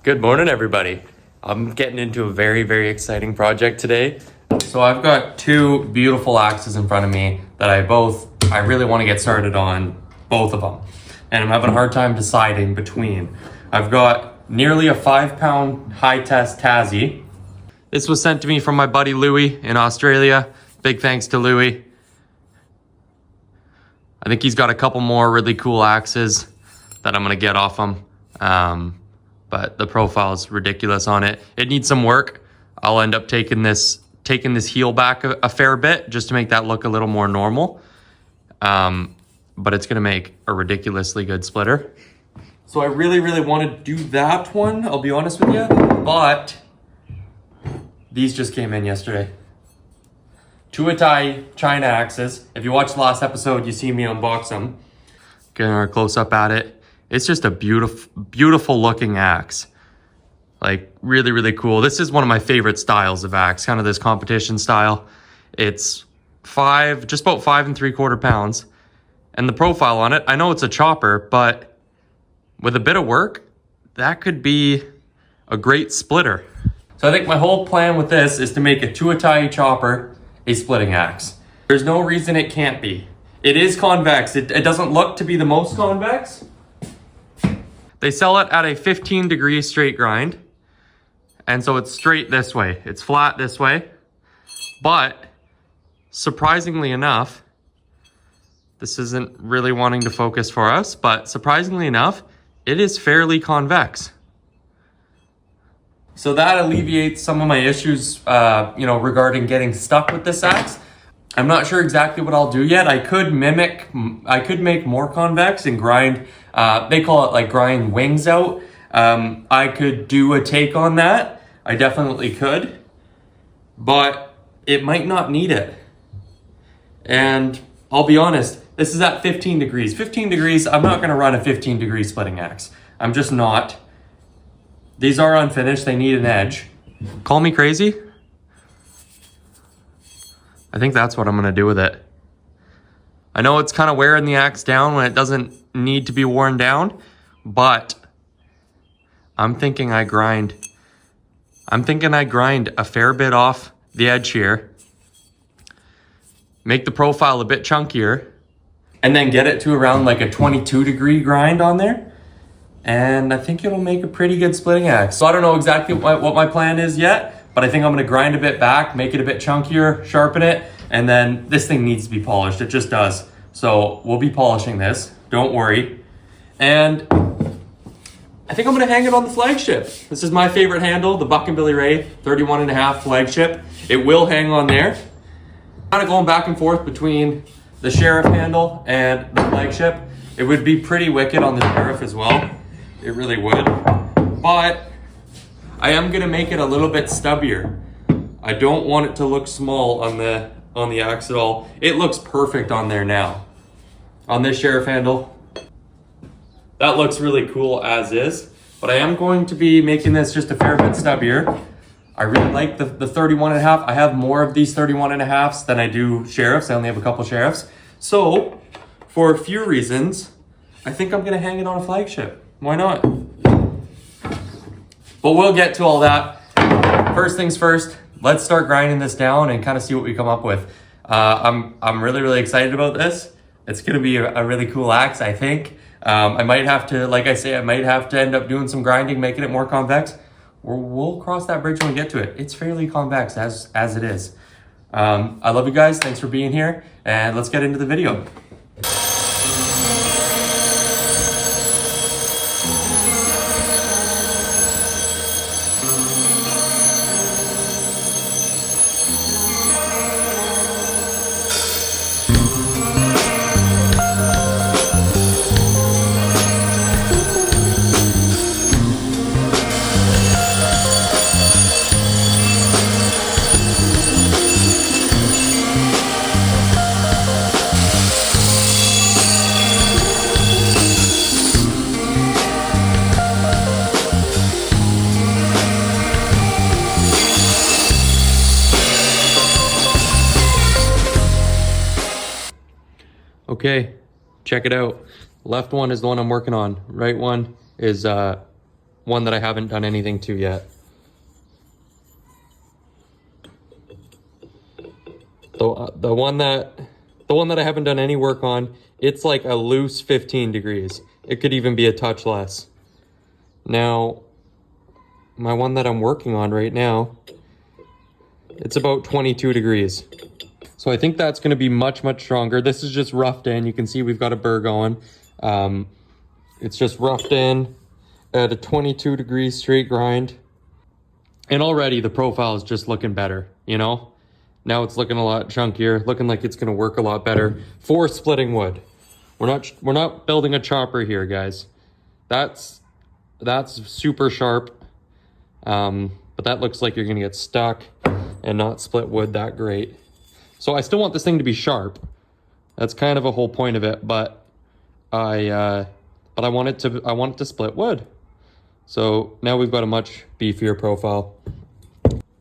Good morning, everybody. I'm getting into a very exciting project today. So I've got two beautiful axes in front of me that I really want to get started on both of them. And I'm having a hard time deciding between. I've got nearly a 5-pound high-test Tassie. This was sent to me from my buddy Louie in Australia. Big thanks to Louie. I think he's got a couple more really cool axes that I'm gonna get off him. But the profile is ridiculous on it. It needs some work. I'll end up taking this heel back a fair bit just to make that look a little more normal. But it's gonna make a ridiculously good splitter. So I really want to do that one, I'll be honest with you. But these just came in yesterday. Tuahtahi China axes. If you watched the last episode, you see me unbox them. Getting our close up at it. It's just a beautiful looking axe. Like really cool. This is one of my favorite styles of axe, kind of this competition style. It's just about 5 3/4 pounds. And the profile on it, I know it's a chopper, but with a bit of work, that could be a great splitter. So I think my whole plan with this is to make a Tuahtahi chopper a splitting axe. There's no reason it can't be. It is convex. It doesn't look to be the most convex. They sell it at a 15-degree straight grind. And so it's straight this way. It's flat this way. But surprisingly enough, this isn't really wanting to focus for us, but surprisingly enough, it is fairly convex. So that alleviates some of my issues, regarding getting stuck with this axe. I'm not sure exactly what I'll do yet. I could make more convex and grind, they call it like grind wings out. I could do a take on that. I definitely could, but it might not need it. And I'll be honest, this is at 15 degrees. 15 degrees, I'm not gonna run a 15-degree splitting axe. I'm just not. These are unfinished, they need an edge. Call me crazy. I think that's what I'm gonna do with it. I know it's kind of wearing the axe down when it doesn't need to be worn down, but I'm thinking I grind a fair bit off the edge here, make the profile a bit chunkier, and then get it to around like a 22-degree grind on there. And I think it'll make a pretty good splitting axe. So I don't know exactly what my plan is yet, but I think I'm gonna grind a bit back, make it a bit chunkier, sharpen it, and then this thing needs to be polished. It just does. So we'll be polishing this, don't worry. And I think I'm gonna hang it on the flagship. This is my favorite handle, the Buck and Billy Ray 31.5 flagship. It will hang on there. Kind of going back and forth between the Sheriff handle and the flagship. It would be pretty wicked on the Sheriff as well. It really would. But I am gonna make it a little bit stubbier. I don't want it to look small on the axe at all. It looks perfect on there now. On this Sheriff handle, that looks really cool as is, but I am going to be making this just a fair bit stubbier. I really like the 31.5. I have more of these 31.5s than I do Sheriffs. I only have a couple Sheriffs. So for a few reasons, I think I'm gonna hang it on a flagship. Why not? But we'll get to all that. First things first, let's start grinding this down and kind of see what we come up with. I'm really excited about this. It's gonna be a really cool axe, I think. I might have to, like I say, end up doing some grinding, making it more convex. We'll cross that bridge when we get to it. It's fairly convex as it is. I love you guys. Thanks for being here. And let's get into the video. Okay, check it out. Left one is the one I'm working on. Right one is one that I haven't done anything to yet. The one that I haven't done any work on, it's like a loose 15 degrees. It could even be a touch less. Now, my one that I'm working on right now, it's about 22 degrees. So I think that's gonna be much, much stronger. This is just roughed in. You can see we've got a burr going. It's just roughed in at a 22 degrees straight grind. And already the profile is just looking better, you know? Now it's looking a lot chunkier, looking like it's gonna work a lot better for splitting wood. We're not building a chopper here, guys. That's super sharp, but that looks like you're gonna get stuck and not split wood that great. So I still want this thing to be sharp. That's kind of a whole point of it, but I want it to split wood. So now we've got a much beefier profile.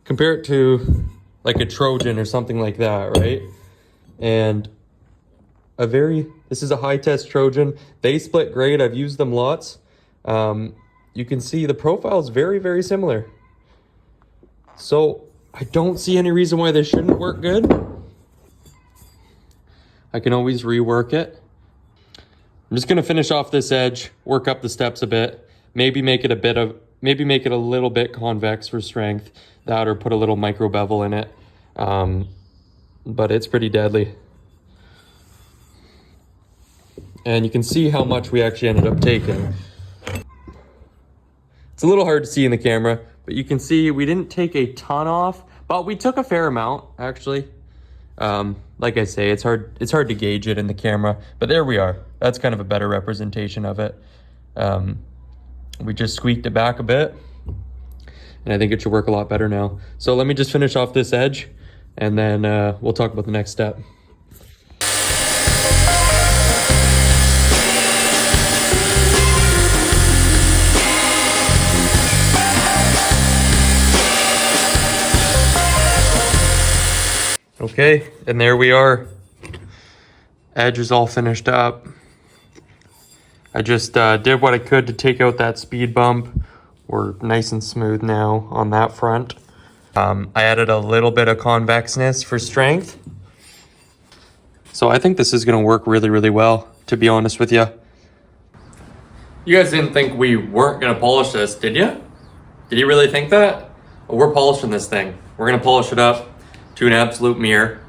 Compare it to like a Trojan or something like that, right? And this is a high test Trojan. They split great. I've used them lots. You can see the profile is very, very similar. So I don't see any reason why this shouldn't work good. I can always rework it. I'm just gonna finish off this edge, work up the steps a bit, maybe make it a little bit convex for strength, that or put a little micro bevel in it. But it's pretty deadly. And you can see how much we actually ended up taking. It's a little hard to see in the camera, but you can see we didn't take a ton off, but we took a fair amount actually. Like I say, it's hard to gauge it in the camera, but there we are. That's kind of a better representation of it. We just squeaked it back a bit, and I think it should work a lot better now. So let me just finish off this edge, and then we'll talk about the next step. Okay, and there we are. Edge is all finished up. I just did what I could to take out that speed bump. We're nice and smooth now on that front. I added a little bit of convexness for strength. So I think this is gonna work really, really well, to be honest with you. You guys didn't think we weren't gonna polish this, did you? Did you really think that? Well, we're polishing this thing. We're gonna polish it up to an absolute mirror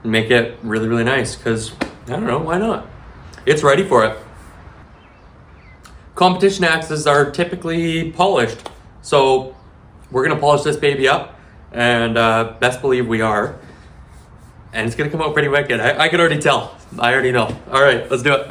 and make it really, really nice, because I don't know, why not? It's ready for it. Competition axes are typically polished, so we're gonna polish this baby up, and best believe we are. And it's gonna come out pretty wicked. I can already tell. I already know. All right, let's do it.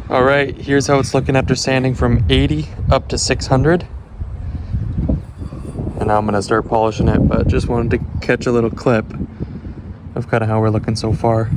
All right, here's how it's looking after sanding from 80 up to 600. And now I'm gonna start polishing it, but just wanted to catch a little clip of kind of how we're looking so far.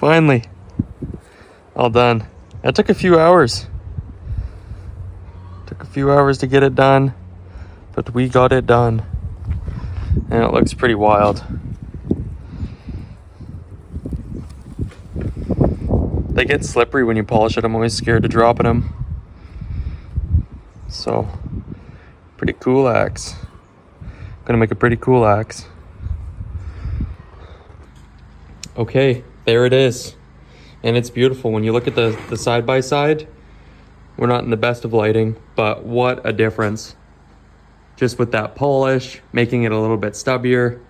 Finally. All done. That took a few hours. Took a few hours to get it done, but we got it done. And it looks pretty wild. They get slippery when you polish it. I'm always scared of dropping them. So, pretty cool axe. Gonna make a pretty cool axe. Okay, there it is. And it's beautiful. When you look at the side by side, we're not in the best of lighting, but what a difference. Just with that polish, making it a little bit stubbier.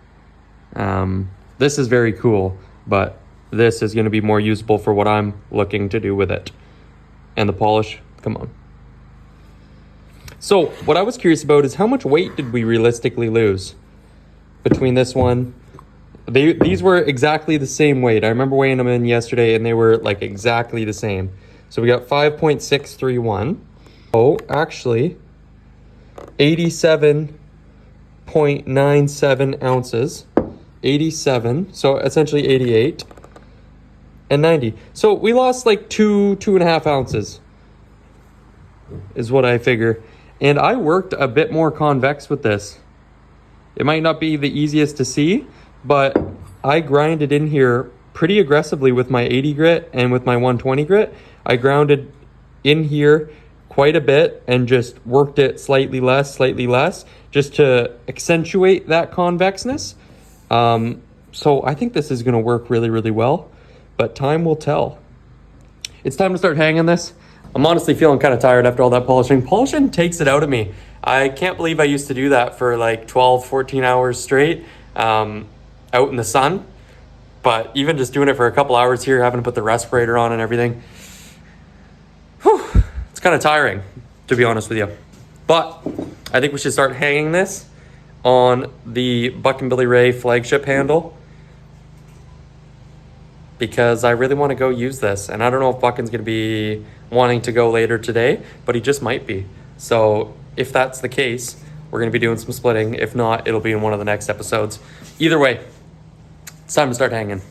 This is very cool, but this is gonna be more usable for what I'm looking to do with it. And the polish, come on. So what I was curious about is how much weight did we realistically lose between this one? These were exactly the same weight. I remember weighing them in yesterday and they were like exactly the same. So we got 5.631. Oh, actually 87.97 ounces. 87, so essentially 88 and 90. So we lost like 2.5 ounces is what I figure. And I worked a bit more convex with this. It might not be the easiest to see, but I grinded in here pretty aggressively with my 80 grit and with my 120 grit. I grounded in here quite a bit and just worked it slightly less, just to accentuate that convexness. So I think this is gonna work really, really well, but time will tell. It's time to start hanging this. I'm honestly feeling kind of tired after all that polishing. Polishing takes it out of me. I can't believe I used to do that for like 12, 14 hours straight out in the sun. But even just doing it for a couple hours here, having to put the respirator on and everything, whew, it's kind of tiring, to be honest with you. But I think we should start hanging this on the Buck and Billy Ray flagship handle, because I really want to go use this. And I don't know if Buckin's going to be wanting to go later today, but he just might be. So if that's the case, we're going to be doing some splitting. If not, it'll be in one of the next episodes. Either way, it's time to start hanging.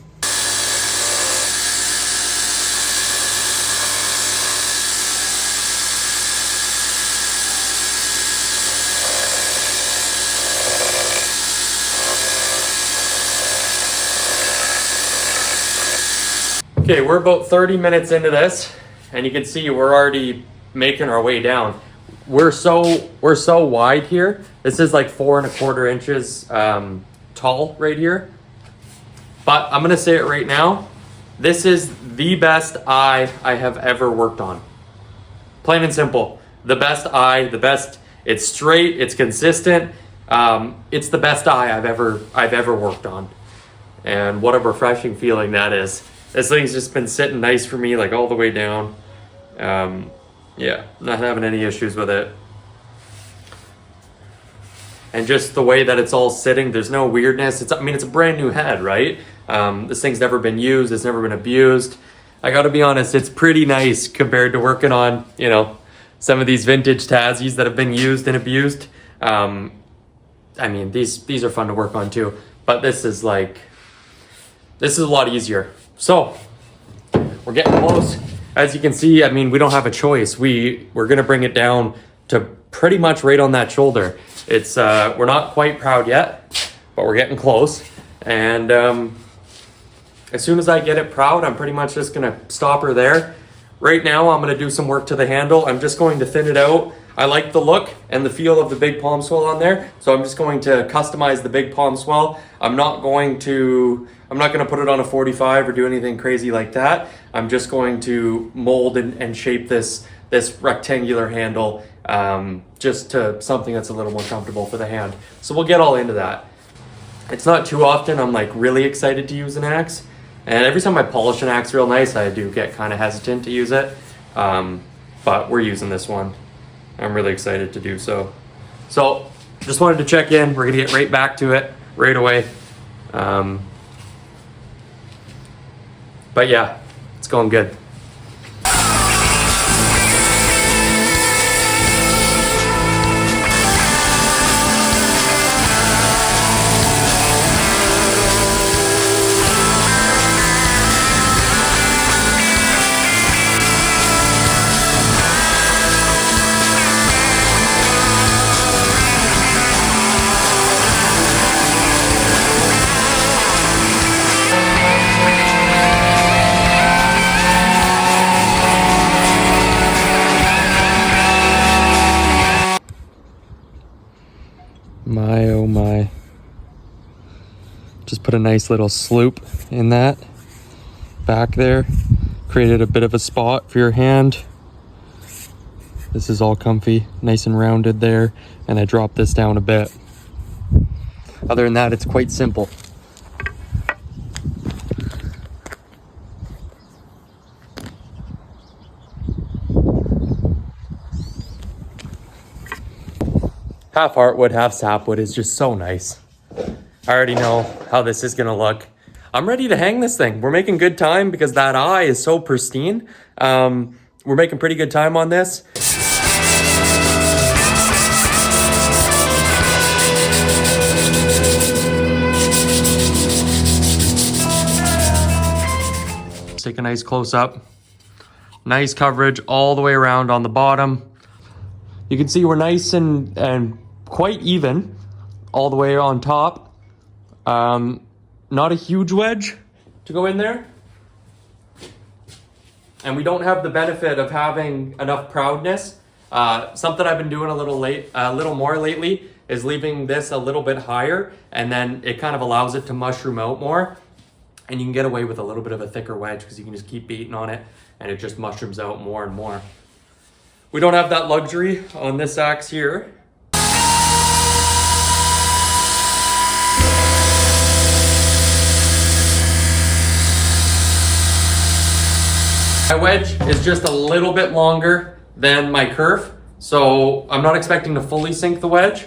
Okay, we're about 30 minutes into this, and you can see we're already making our way down. We're so wide here. This is like 4¼ inches tall right here. But I'm gonna say it right now, this is the best eye I have ever worked on. Plain and simple. The best eye, it's straight, it's consistent. It's the best eye I've ever worked on. And what a refreshing feeling that is. This thing's just been sitting nice for me, like all the way down. Yeah, not having any issues with it. And just the way that it's all sitting, there's no weirdness. It's a brand new head, right? This thing's never been used, it's never been abused. I gotta be honest, it's pretty nice compared to working on, some of these vintage Tassies that have been used and abused. These are fun to work on too, but this is a lot easier. So we're getting close. As you can see, we don't have a choice. We're gonna bring it down to pretty much right on that shoulder. It's we're not quite proud yet, but we're getting close. And as soon as I get it proud, I'm pretty much just gonna stop her there. Right now, I'm gonna do some work to the handle. I'm just going to thin it out. I like the look and the feel of the big palm swell on there, so I'm just going to customize the big palm swell. I'm not gonna put it on a 45 or do anything crazy like that. I'm just going to mold and shape this rectangular handle just to something that's a little more comfortable for the hand. So we'll get all into that. It's not too often I'm like really excited to use an axe. And every time I polish an axe real nice, I do get kind of hesitant to use it. But we're using this one. I'm really excited to do so. So just wanted to check in. We're gonna get right back to it right away. But yeah, it's going good. My, oh my. Just put a nice little sloop in that back there. Created a bit of a spot for your hand. This is all comfy, nice and rounded there. And I dropped this down a bit. Other than that, it's quite simple. Half heartwood, half sapwood is just so nice. I already know how this is gonna look. I'm ready to hang this thing. We're making good time because that eye is so pristine. We're making pretty good time on this. Let's take a nice close up. Nice coverage all the way around on the bottom. You can see we're nice and quite even all the way on top. Not a huge wedge to go in there. And we don't have the benefit of having enough proudness. Something I've been doing a little more lately is leaving this a little bit higher, and then it kind of allows it to mushroom out more. And you can get away with a little bit of a thicker wedge because you can just keep beating on it and it just mushrooms out more and more. We don't have that luxury on this axe here. My wedge is just a little bit longer than my kerf, so I'm not expecting to fully sink the wedge.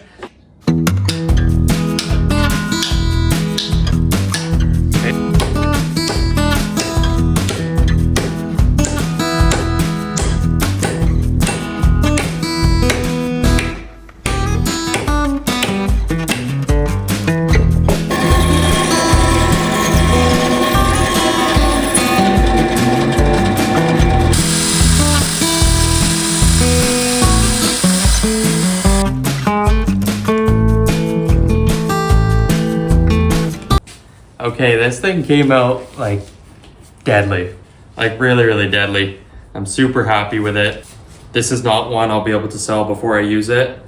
Okay, this thing came out like deadly, like really, really deadly. I'm super happy with it. This is not one I'll be able to sell before I use it.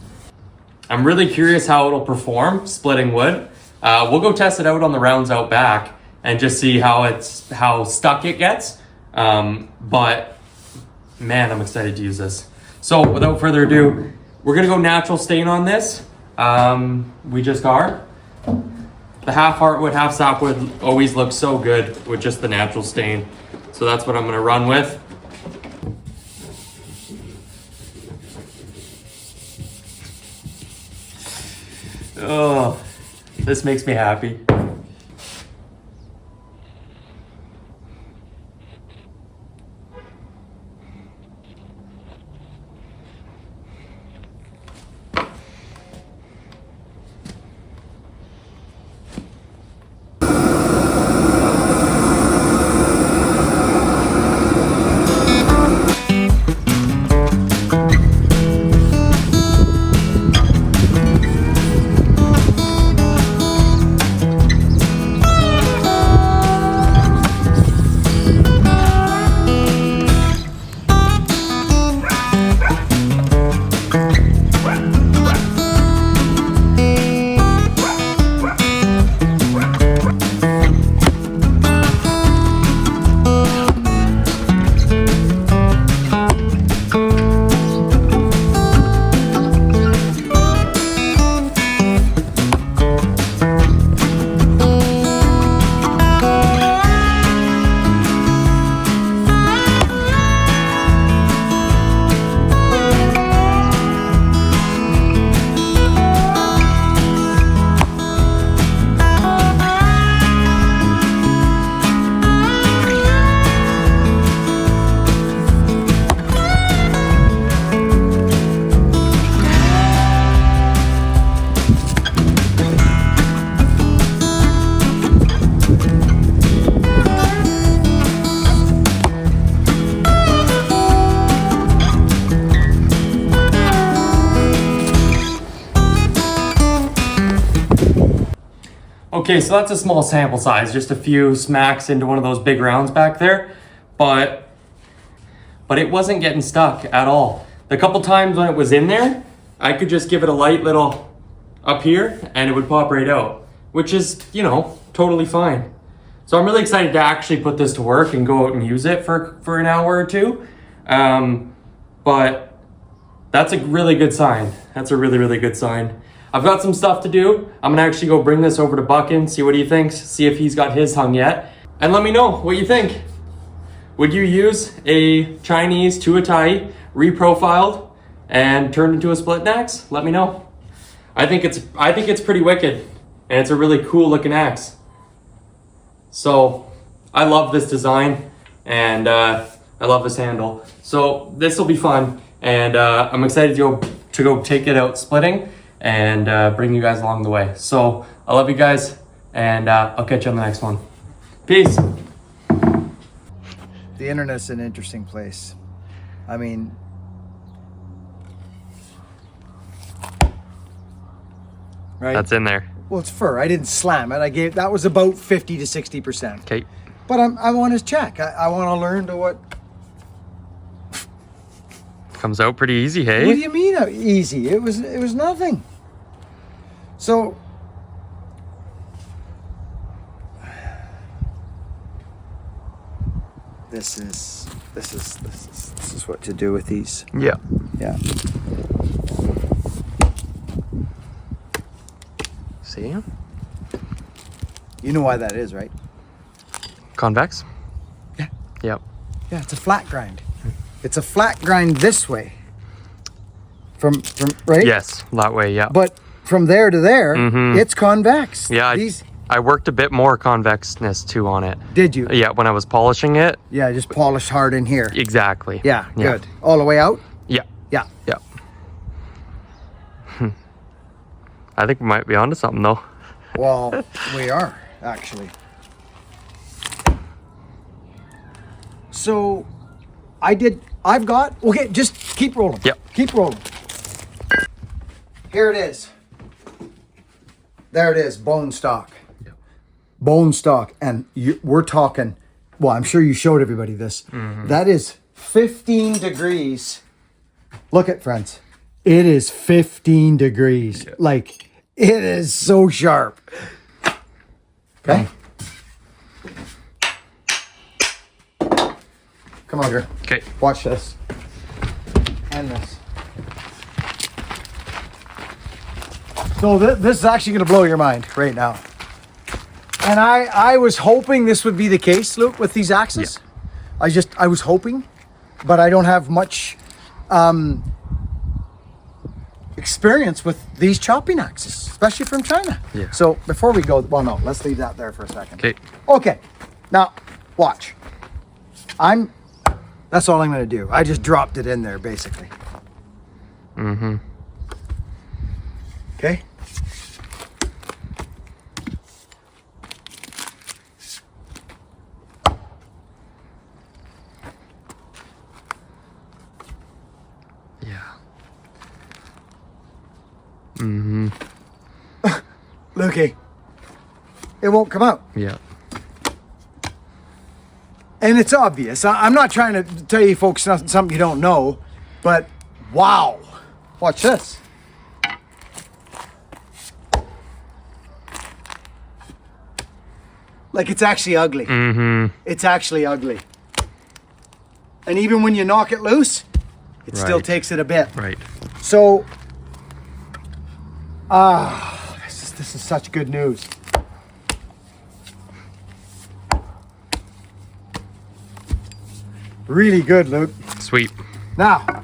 I'm really curious how it'll perform splitting wood. We'll go test it out on the rounds out back and just see how stuck it gets. But man, I'm excited to use this. So without further ado, we're gonna go natural stain on this. We just are. The half heartwood, half sapwood always looks so good with just the natural stain. So that's what I'm gonna run with. Oh, this makes me happy. Okay, so that's a small sample size, just a few smacks into one of those big rounds back there, but it wasn't getting stuck at all. The couple times when it was in there, I could just give it a light little up here and it would pop right out, which is, you know, totally fine. So I'm really excited to actually put this to work and go out and use it for an hour or two. But that's a really good sign. That's a really, really good sign. I've got some stuff to do. I'm gonna actually go bring this over to Buckin, see what he thinks, see if he's got his hung yet, and let me know what you think. Would you use a Chinese Tuahtahi reprofiled and turned into a split axe? Let me know. I think it's pretty wicked, and it's a really cool looking axe. So I love this design, and I love this handle. So this will be fun, and I'm excited to go take it out splitting and bring you guys along the way. So I love you guys, and I'll catch you on the next one. Peace. The internet's an interesting place. I mean, right? That's in there. Well, it's fur. I didn't slam it. That was about 50 to 60%. Okay. But I want to check. I want to learn to what. Comes out pretty easy, hey? What do you mean easy? It was nothing. So this is what to do with these. Yeah. Yeah. See? You know why that is, right? Convex? Yeah. Yep. Yeah, it's a flat grind. It's a flat grind this way. From right? Yes, that way, yeah. But from there to there, it's convex. Yeah, I worked a bit more convexness too on it. Did you? Yeah, when I was polishing it. Yeah, just polish hard in here. Exactly. Yeah, good. All the way out? Yeah. Yeah. Yeah. I think we might be onto something though. Well, we are, actually. So, okay, just keep rolling. Yep. Keep rolling. Here it is. There it is, bone stock. Yep. Bone stock, and we're talking, well, I'm sure you showed everybody this. That is 15 degrees. Look at, friends. It is 15 degrees. Yep. Like, it is so sharp. Okay. Come on, girl. Okay. Watch this. And this. So this is actually going to blow your mind right now. And I was hoping this would be the case, Luke, with these axes. Yeah. I was hoping, but I don't have much experience with these chopping axes, especially from China. Yeah. So before we go, well, no, let's leave that there for a second. Okay. Okay. Now, watch. That's all I'm going to do. I just dropped it in there, basically. Okay. Yeah. Lukey, it won't come out. Yeah. And it's obvious. I'm not trying to tell you folks something you don't know, but wow. Watch this. Like, it's actually ugly. It's actually ugly. And even when you knock it loose, it still takes it a bit. Right. So, this is such good news. Really good, Luke. Sweet. Now,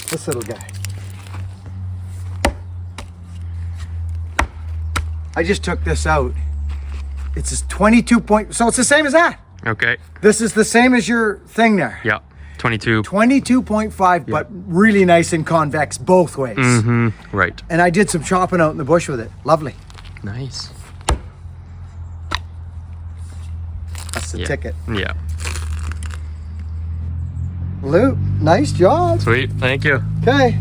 this little guy. I just took this out. It's a 22 point, so it's the same as that. Okay. This is the same as your thing there. Yeah. 22. 22.5, but really nice and convex both ways. Right. And I did some chopping out in the bush with it. Lovely. Nice. That's the ticket. Yeah. Luke, nice job. Sweet. Thank you. Okay.